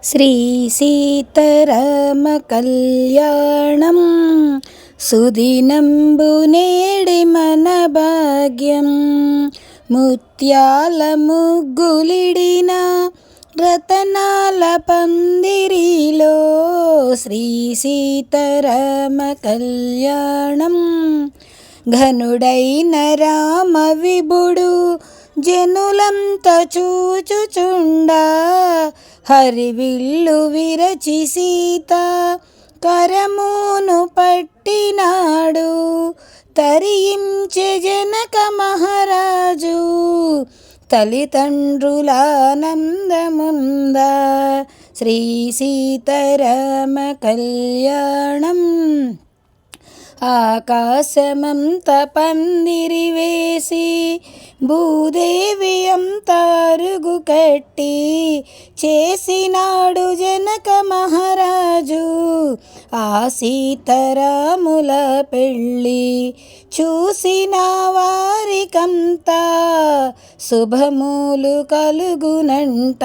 శ్రీ సీతారామ కళ్యాణం సుదినంబు నేడి మన భాగ్యం. ముత్యాల ముగ్గులిడిన రతనాల పందిరిలో శ్రీ సీతారామ కళ్యాణం. ఘనుడైన రామ విభుడు జనులంత చూచుచుండా హరివిల్లు విరచి సీత కరమును పట్టినాడు. తరించె జనక మహారాజు తల్లిదండ్రులానందముంద శ్రీ సీతారామ కళ్యాణం. ఆకాశమంత పందిరి వేసి భూదేవి అంతా అరుగు కట్టి చేసినాడు జనక మహారాజు. ఆ సీతారాముల పెళ్ళి చూసిన వారికంతా శుభములు కలుగునంట.